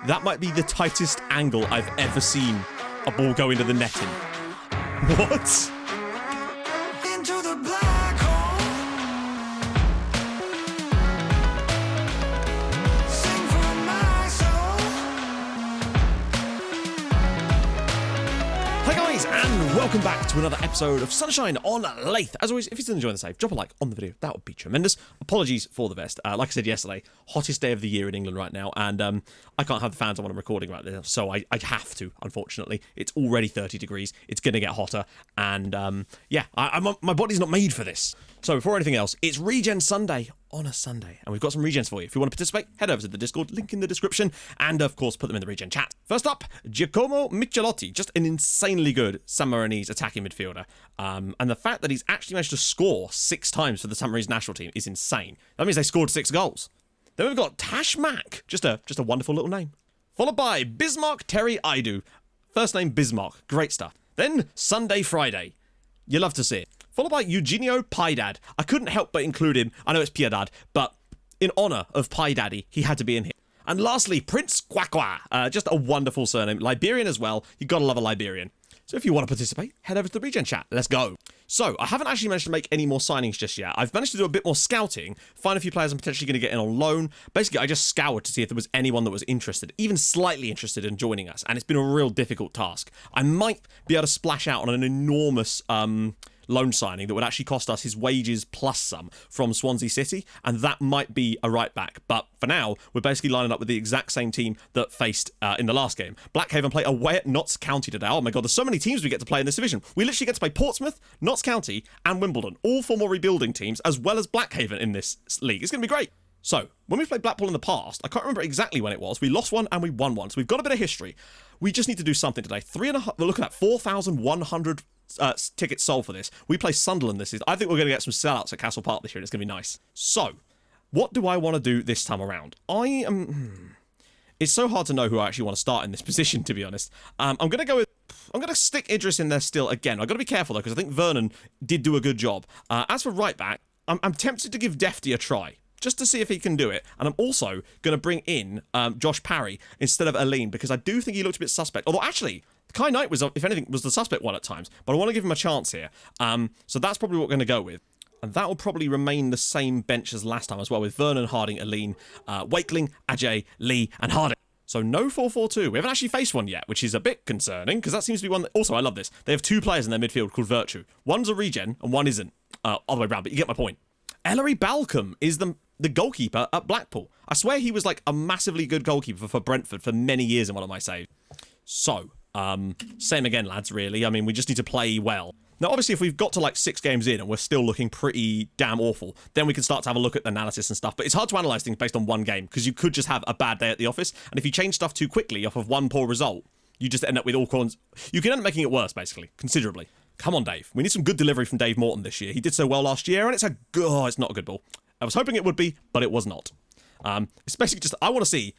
That might be the tightest angle I've ever seen a ball go into the netting. What? Into the black hole. Sing for my soul. Hi guys, and welcome back to another episode of Sunshine on Leyth. As always, if you're still enjoying the save, drop a like on the video. That would be tremendous. Apologies for the vest. Like I said yesterday, hottest day of the year in England right now, and I can't have the fans on when I'm recording right now, so I have to, unfortunately. It's already 30 degrees. It's going to get hotter, and yeah, my body's not made for this. So before anything else, it's Regen Sunday on a Sunday, and we've got some regens for you. If you want to participate, head over to the Discord, link in the description, and of course put them in the regen chat. First up, Giacomo Michelotti, just an insanely good San Marinese attacking midfielder, and the fact that he's actually managed to score 6 times for the San Marinese national team is insane. That means they scored 6 goals. Then we've got Tash Mack, just a wonderful little name, followed by Bismarck Terry Idu, first name Bismarck, great stuff. Then Sunday Friday, you love to see it. Followed by Eugenio Piedad. I couldn't help but include him. I know it's Piedad, but in honour of Pie Daddy, he had to be in here. And lastly, Prince Kwakwa. Just a wonderful surname. Liberian as well. You gotta love a Liberian. So if you want to participate, head over to the regen chat. Let's go. So, I haven't actually managed to make any more signings just yet. I've managed to do a bit more scouting, find a few players I'm potentially going to get in on loan. Basically, I just scoured to see if there was anyone that was interested, even slightly interested in joining us, and it's been a real difficult task. I might be able to splash out on an enormous loan signing that would actually cost us his wages plus some from Swansea City, and that might be a right back. But for now, we're basically lining up with the exact same team that faced in the last game. Blackhaven play away at Notts County today. Oh my god, there's so many teams we get to play in this division. We literally get to play Portsmouth, Notts County, and Wimbledon, all former rebuilding teams, as well as Blackhaven in this league. It's going to be great. So, when we played Blackpool in the past, I can't remember exactly when it was. We lost one and we won one, so we've got a bit of history. We just need to do something today. We're looking at 4,100 tickets sold for this. We play Sunderland this season. I think we're going to get some sellouts at Castle Park this year, and it's going to be nice. So, what do I want to do this time around? It's so hard to know who I actually want to start in this position, to be honest. I'm going to go with... I'm going to stick Idris in there still again. I've got to be careful, though, because I think Vernon did do a good job. As for right back, I'm tempted to give Defty a try, just to see if he can do it. And I'm also going to bring in Josh Parry instead of Aline, because I do think he looked a bit suspect. Although, actually, Kai Knight was, if anything, was the suspect one at times. But I want to give him a chance here. So that's probably what we're going to go with. And that will probably remain the same bench as last time as well, with Vernon, Harding, Aline, Wakeling, Ajay, Lee, and Harding. So no 4-4-2. We haven't actually faced one yet, which is a bit concerning, because that seems to be one that... Also, I love this. They have 2 players in their midfield called Virtue. One's a regen, and one isn't. Other way around, but you get my point. Ellery Balcombe is the goalkeeper at Blackpool. I swear he was like a massively good goalkeeper for Brentford for many years in one of my saves. So, same again, lads, really. I mean, we just need to play well. Now, obviously, if we've got to like 6 games in and we're still looking pretty damn awful, then we can start to have a look at the analysis and stuff. But it's hard to analyse things based on one game, because you could just have a bad day at the office. And if you change stuff too quickly off of one poor result, you just end up with all kinds... You can end up making it worse, basically, considerably. Come on, Dave. We need some good delivery from Dave Morton this year. He did so well last year, and it's it's not a good ball. I was hoping it would be, but it was not. It's basically just... I want to see...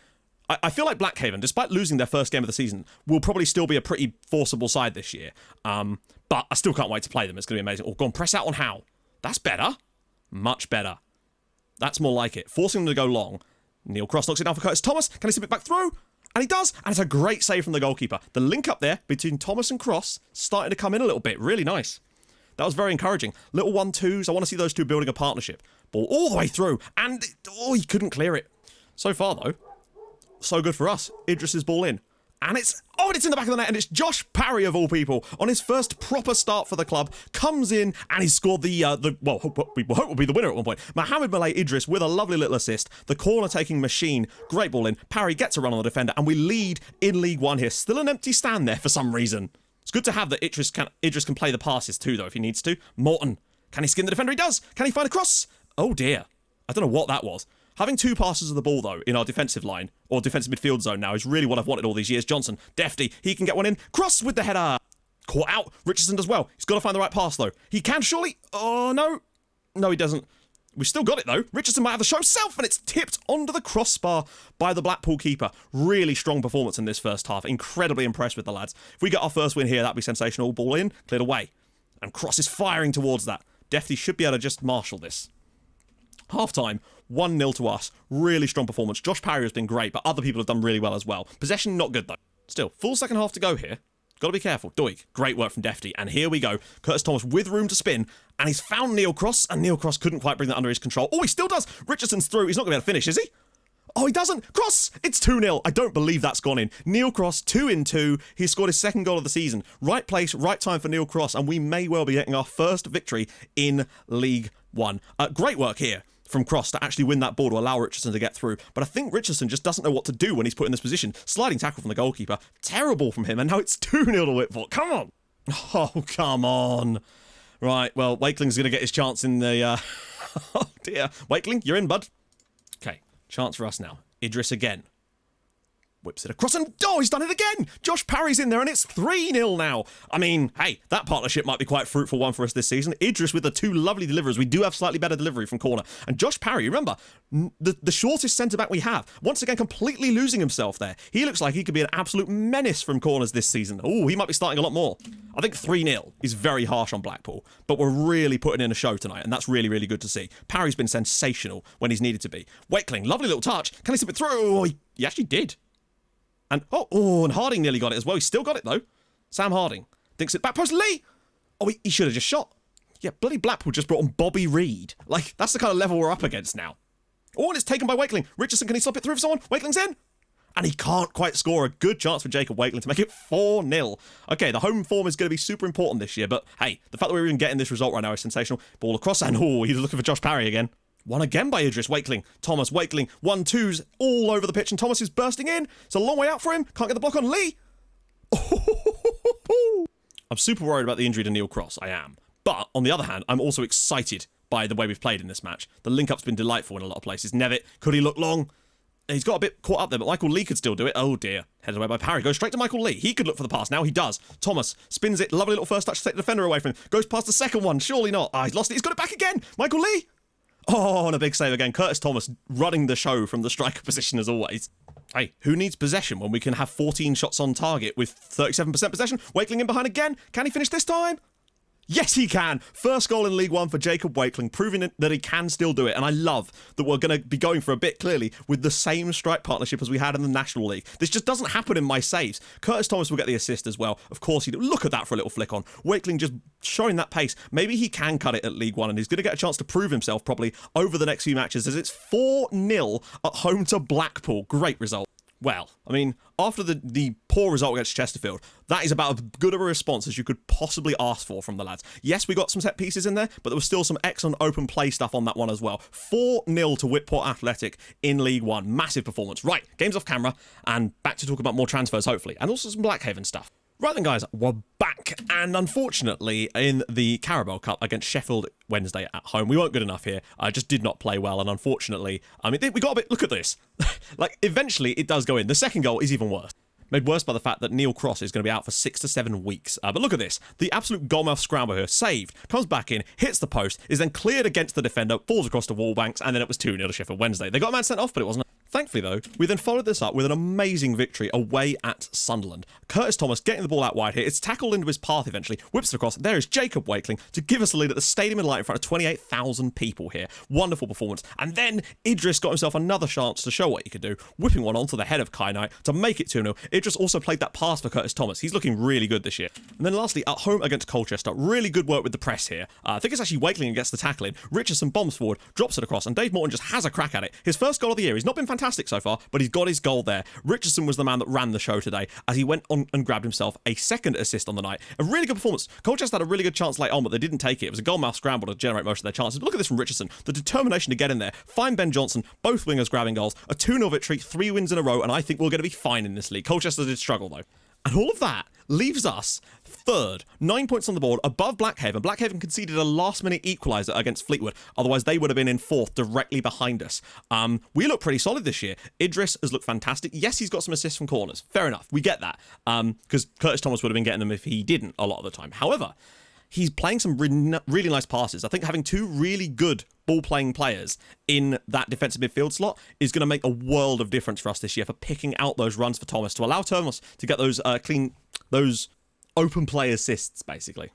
I feel like Blackhaven, despite losing their first game of the season, will probably still be a pretty forcible side this year. But I still can't wait to play them. It's going to be amazing. Oh, go on, press out on Howe. That's better. Much better. That's more like it. Forcing them to go long. Neil Cross knocks it down for Curtis Thomas. Can he slip it back through? And he does. And it's a great save from the goalkeeper. The link up there between Thomas and Cross starting to come in a little bit. Really nice. That was very encouraging. Little 1-2s. I want to see those two building a partnership. Ball all the way through. And, he couldn't clear it. So far, though, so good for us. Idris's ball in. And it's in the back of the net, and it's Josh Parry, of all people, on his first proper start for the club, comes in, and he scored we hope will be the winner at one point. Mohamed Malay Idris with a lovely little assist. The corner-taking machine, great ball in. Parry gets a run on the defender, and we lead in League One here. Still an empty stand there for some reason. It's good to have that Idris can play the passes too, though, if he needs to. Morton, can he skin the defender? He does. Can he find a cross? Oh dear. I don't know what that was. Having 2 passes of the ball, though, in our defensive line, or defensive midfield zone now, is really what I've wanted all these years. Johnson, Defty, he can get one in. Cross with the header. Caught out. Richardson does well. He's got to find the right pass, though. He can, surely. Oh, no. No, he doesn't. We've still got it, though. Richardson might have the show himself, and it's tipped onto the crossbar by the Blackpool keeper. Really strong performance in this first half. Incredibly impressed with the lads. If we get our first win here, that'd be sensational. Ball in, cleared away. And Cross is firing towards that. Defty should be able to just marshal this. Half-time, 1-0 to us. Really strong performance. Josh Parry has been great, but other people have done really well as well. Possession, not good, though. Still, full second half to go here. Got to be careful. Doig, great work from Defty. And here we go. Curtis Thomas with room to spin. And he's found Neil Cross. And Neil Cross couldn't quite bring that under his control. Oh, he still does. Richardson's through. He's not going to be able to finish, is he? Oh, he doesn't. Cross! It's 2-0. I don't believe that's gone in. Neil Cross, 2-in-2. He scored his second goal of the season. Right place, right time for Neil Cross. And we may well be getting our first victory in League One. Great work here from Cross to actually win that ball to allow Richardson to get through. But I think Richardson just doesn't know what to do when he's put in this position. Sliding tackle from the goalkeeper. Terrible from him. And now it's 2-0 to Whitport. Come on. Oh, come on. Right, well, Wakeling's going to get his chance in the... Oh, dear. Wakeling, you're in, bud. Okay, chance for us now. Idris again. Whips it across and, oh, he's done it again! Josh Parry's in there and it's 3-0 now. I mean, hey, that partnership might be quite fruitful one for us this season. Idris with the two lovely deliverers. We do have slightly better delivery from corner. And Josh Parry, remember, the shortest centre-back we have. Once again, completely losing himself there. He looks like he could be an absolute menace from corners this season. Oh, he might be starting a lot more. I think 3-0 is very harsh on Blackpool, but we're really putting in a show tonight, and that's really, really good to see. Parry's been sensational when he's needed to be. Wakeling, lovely little touch. Can he slip it through? Oh, he actually did. And, and Harding nearly got it as well. He still got it, though. Sam Harding. Dixon, back post, Lee! Oh, he should have just shot. Yeah, bloody Blackpool just brought on Bobby Reed. Like, that's the kind of level we're up against now. Oh, and it's taken by Wakeling. Richardson, can he slip it through for someone? Wakeling's in. And he can't quite score. A good chance for Jacob Wakeling to make it 4-0. Okay, the home form is going to be super important this year, but hey, the fact that we're even getting this result right now is sensational. Ball across, and he's looking for Josh Parry again. One again by Idris. Wakeling. Thomas. Wakeling. 1-2s all over the pitch. And Thomas is bursting in. It's a long way out for him. Can't get the block on Lee. I'm super worried about the injury to Neil Cross. I am. But on the other hand, I'm also excited by the way we've played in this match. The link-up's been delightful in a lot of places. Nevitt. Could he look long? He's got a bit caught up there, but Michael Lee could still do it. Oh dear. Headed away by Parry. Goes straight to Michael Lee. He could look for the pass. Now he does. Thomas spins it. Lovely little first touch to take the defender away from him. Goes past the second one. Surely not. He's lost it. He's got it back again. Michael Lee. Oh, and a big save again. Curtis Thomas running the show from the striker position as always. Hey, who needs possession when we can have 14 shots on target with 37% possession? Wakeling in behind again. Can he finish this time? Yes, he can. First goal in League One for Jacob Wakeling, proving that he can still do it. And I love that we're going to be going for a bit, clearly, with the same strike partnership as we had in the National League. This just doesn't happen in my saves. Curtis Thomas will get the assist as well. Of course he do. Look at that for a little flick on. Wakeling just showing that pace. Maybe he can cut it at League One, and he's going to get a chance to prove himself probably over the next few matches, as it's 4-0 at home to Blackpool. Great result. Well, I mean, after the poor result against Chesterfield, that is about as good of a response as you could possibly ask for from the lads. Yes, we got some set pieces in there, but there was still some excellent open play stuff on that one as well. 4-0 to Whitport Athletic in League One. Massive performance. Right, game's off camera, and back to talk about more transfers, hopefully, and also some Blackhaven stuff. Right then, guys, we're back, and unfortunately, in the Carabao Cup against Sheffield Wednesday at home, we weren't good enough here. I just did not play well, and unfortunately, I mean, we got a bit, look at this. Like, eventually, it does go in. The second goal is even worse. Made worse by the fact that Neil Cross is going to be out for 6 to 7 weeks. But look at this. The absolute goalmouth scramble here. Saved. Comes back in. Hits the post. Is then cleared against the defender. Falls across the wall banks. And then it was 2-0 to Sheffield Wednesday. They got a man sent off, but it wasn't. Thankfully, though, we then followed this up with an amazing victory away at Sunderland. Curtis Thomas getting the ball out wide here. It's tackled into his path eventually. Whips it across. There is Jacob Wakeling to give us a lead at the Stadium in Light in front of 28,000 people here. Wonderful performance. And then Idris got himself another chance to show what he could do, whipping one onto the head of Kai Knight to make it 2-0. Idris also played that pass for Curtis Thomas. He's looking really good this year. And then lastly, at home against Colchester, really good work with the press here. I think it's actually Wakeling who gets the tackle in. Richardson bombs forward, drops it across, and Dave Morton just has a crack at it. His first goal of the year. He's not been fantastic so far, but he's got his goal there. Richardson was the man that ran the show today as he went on and grabbed himself a second assist on the night. A really good performance. Colchester had a really good chance late on, but they didn't take it. It was a goalmouth scramble to generate most of their chances. But look at this from Richardson. The determination to get in there. Find Ben Johnson, both wingers grabbing goals. A 2-0 victory, 3 wins in a row, and I think we're going to be fine in this league. Colchester did struggle, though. And all of that leaves us third, 9 points on the board, above Blackhaven. Blackhaven conceded a last-minute equaliser against Fleetwood. Otherwise, they would have been in fourth, directly behind us. We look pretty solid this year. Idris has looked fantastic. Yes, he's got some assists from corners. Fair enough. We get that. Because Curtis Thomas would have been getting them if he didn't a lot of the time. However, he's playing some really nice passes. I think having two really good ball-playing players in that defensive midfield slot is going to make a world of difference for us this year for picking out those runs for Thomas, to allow Thomas to get those those open play assists, basically.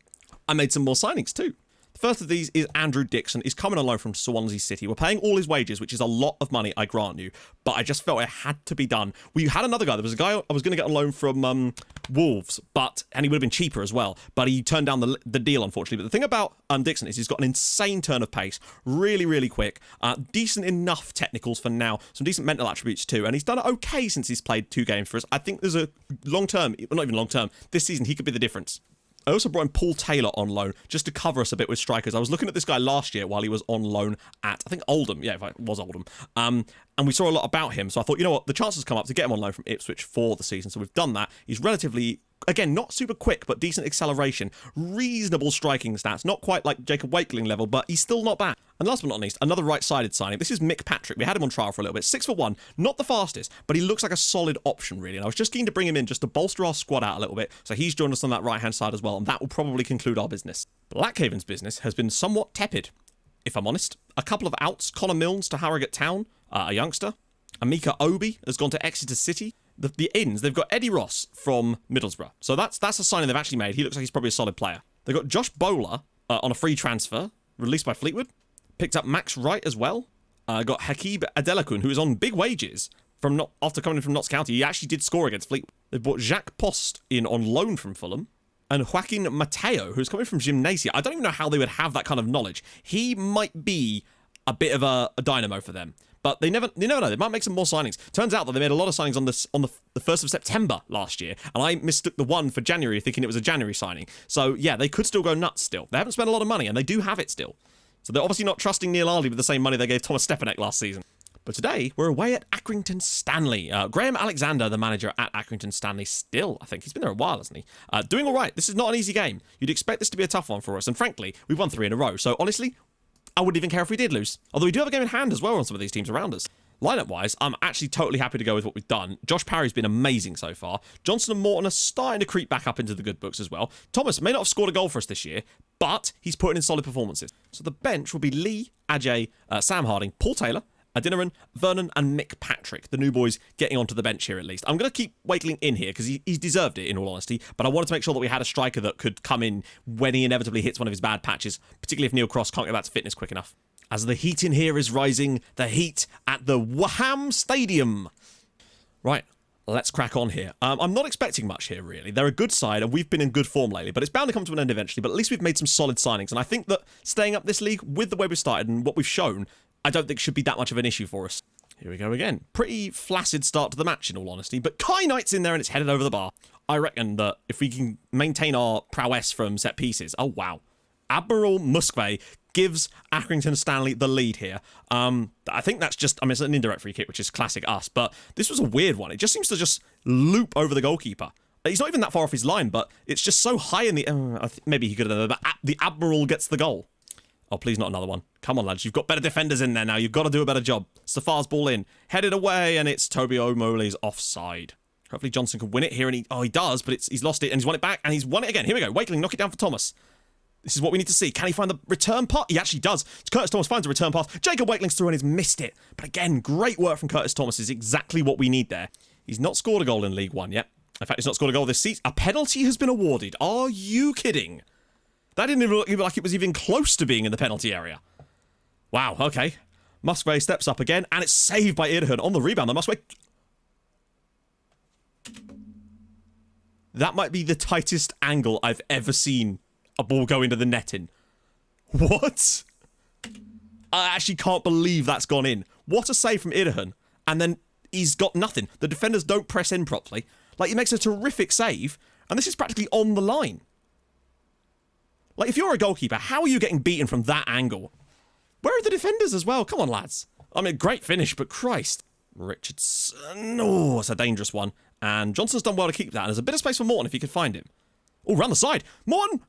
I made some more signings too. First of these is Andrew Dixon. He's coming on loan from Swansea City. We're paying all his wages, which is a lot of money, I grant you, but I just felt it had to be done. We had another guy. There was a guy I was going to get on loan from Wolves, and he would have been cheaper as well, but he turned down the deal, unfortunately. But the thing about Dixon is he's got an insane turn of pace, really, really quick, decent enough technicals for now, some decent mental attributes too, and he's done it okay since he's played 2 games for us. I think there's a long-term, well, not even long-term, this season he could be the difference. I also brought in Paul Taylor on loan just to cover us a bit with strikers. I was looking at this guy last year while he was on loan at, I think, Oldham. Yeah, if it was Oldham. And we saw a lot about him. So I thought, you know what, the chances come up to get him on loan from Ipswich for the season. So we've done that. He's relatively, again, not super quick, but decent acceleration. Reasonable striking stats. Not quite like Jacob Wakeling level, but he's still not bad. And last but not least, another right-sided signing. This is Mick Patrick. We had him on trial for a little bit. 6'1", not the fastest, but he looks like a solid option, really. And I was just keen to bring him in just to bolster our squad out a little bit. So he's joined us on that right-hand side as well, and that will probably conclude our business. Blackhaven's business has been somewhat tepid, if I'm honest. A couple of outs. Connor Milnes to Harrogate Town, a youngster. Amika Obi has gone to Exeter City. The ins, they've got Eddie Ross from Middlesbrough. So that's a signing they've actually made. He looks like he's probably a solid player. They've got Josh Bowler on a free transfer, released by Fleetwood. Picked up Max Wright as well. Got Hakib Adelakun, who is on big wages after coming in from Notts County. He actually did score against Fleetwood. They've bought Jacques Post in on loan from Fulham. And Joaquin Mateo, who's coming from Gymnasia. I don't even know how they would have that kind of knowledge. He might be a bit of a dynamo for them. But they never know. They might make some more signings. Turns out that they made a lot of signings on the 1st of September last year, and I mistook the one for January, thinking it was a January signing. So yeah, they could still go nuts still. They haven't spent a lot of money, and they do have it still. So they're obviously not trusting Neil Ardley with the same money they gave Thomas Stepanek last season. But today, we're away at Accrington Stanley. Graham Alexander, the manager at Accrington Stanley, still, I think, he's been there a while, hasn't he? Doing all right. This is not an easy game. You'd expect this to be a tough one for us, and frankly, we've won 3 in a row. So honestly, I wouldn't even care if we did lose. Although we do have a game in hand as well on some of these teams around us. Lineup-wise, I'm actually totally happy to go with what we've done. Josh Parry's been amazing so far. Johnson and Morton are starting to creep back up into the good books as well. Thomas may not have scored a goal for us this year, but he's putting in solid performances. So the bench will be Lee, Ajay, Sam Harding, Paul Taylor, Adinaran, Vernon, and Mick Patrick. The new boys getting onto the bench here at least. I'm going to keep Wakeling in here because he's deserved it, in all honesty, but I wanted to make sure that we had a striker that could come in when he inevitably hits one of his bad patches, particularly if Neil Cross can't get back to fitness quick enough. As the heat in here is rising, the heat at the Wham Stadium. Right, let's crack on here. I'm not expecting much here, really. They're a good side, and we've been in good form lately, but it's bound to come to an end eventually, but at least we've made some solid signings, and I think that staying up this league with the way we've started and what we've shown, I don't think should be that much of an issue for us. Here we go again. Pretty flaccid start to the match, in all honesty, but Kai Knight's in there and it's headed over the bar. I reckon that if we can maintain our prowess from set pieces, oh wow. Admiral Musgrave gives Accrington Stanley the lead here. I think that's just, it's an indirect free kick, which is classic us, but this was a weird one. It just seems to just loop over the goalkeeper. He's not even that far off his line, but it's just so high in the... maybe he could have done that, but the Admiral gets the goal. Oh, please not another one. Come on, lads. You've got better defenders in there now. You've got to do a better job. Safar's ball in. Headed away, and it's Toby O'Moley's offside. Hopefully Johnson can win it here, and he does, but he's lost it, and he's won it back, and he's won it again. Here we go. Wakeling, knock it down for Thomas. This is what we need to see. Can he find the return pass? He actually does. Curtis Thomas finds a return pass. Jacob Wakeling's through and he's missed it. But again, great work from Curtis Thomas is exactly what we need there. He's not scored a goal in League One yet. In fact, he's not scored a goal this season. A penalty has been awarded. Are you kidding? That didn't even look like it was even close to being in the penalty area. Wow, okay. Musgrave steps up again, and it's saved by Idahun on the rebound. The Musgrave... That might be the tightest angle I've ever seen a ball go into the net in. What? I actually can't believe that's gone in. What a save from Idahun. And then he's got nothing. The defenders don't press in properly. Like, he makes a terrific save, and this is practically on the line. Like, if you're a goalkeeper, how are you getting beaten from that angle? Where are the defenders as well? Come on, lads. I mean, great finish, but Christ. Richardson. Oh, it's a dangerous one. And Johnson's done well to keep that. And there's a bit of space for Morton if he could find him. Oh, round the side. Morton!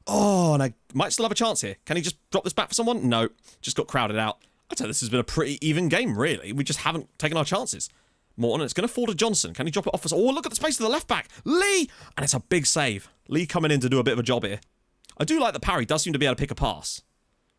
Oh, and I might still have a chance here. Can he just drop this back for someone? No. Just got crowded out. I'd say this has been a pretty even game, really. We just haven't taken our chances. Morton, it's going to fall to Johnson. Can he drop it off us? Oh, look at the space to the left back. Lee! And it's a big save. Lee coming in to do a bit of a job here. I do like that Parry does seem to be able to pick a pass.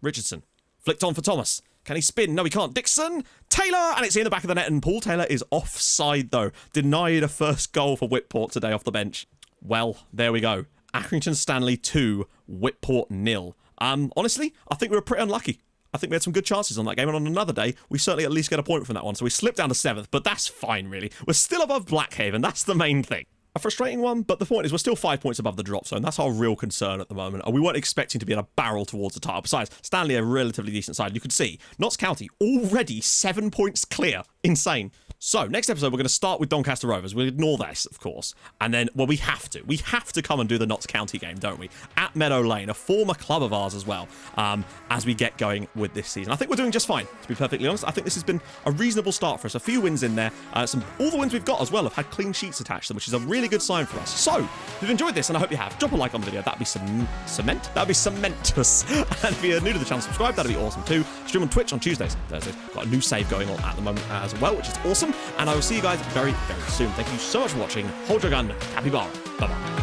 Richardson. Flicked on for Thomas. Can he spin? No, he can't. Dixon. Taylor! And it's in the back of the net. And Paul Taylor is offside, though. Denied a first goal for Whitport today off the bench. Well, there we go. Accrington Stanley 2, Whitport 0. Honestly, I think we were pretty unlucky. I think we had some good chances on that game, and on another day, we certainly at least get a point from that one. So we slipped down to 7th, but that's fine, really. We're still above Blackhaven. That's the main thing. A frustrating one, but the point is we're still 5 points above the drop zone. That's our real concern at the moment, and we weren't expecting to be in a barrel towards the title. Besides, Stanley a relatively decent side. You could see Notts County already 7 points clear. Insane. So, next episode, we're going to start with Doncaster Rovers. We'll ignore this, of course. And then, well, we have to. We have to come and do the Notts County game, don't we? At Meadow Lane, a former club of ours as well, as we get going with this season. I think we're doing just fine, to be perfectly honest. I think this has been a reasonable start for us. A few wins in there. All the wins we've got as well have had clean sheets attached to them, which is a really good sign for us. So, if you've enjoyed this, and I hope you have, drop a like on the video. That'd be cement? That'd be cementous. And if you're new to the channel, subscribe. That'd be awesome too. Stream on Twitch on Tuesdays, Thursdays. Got a new save going on at the moment as well, which is awesome. And I will see you guys very, very soon. Thank you so much for watching. Hold your gun. Capybara. Bye-bye.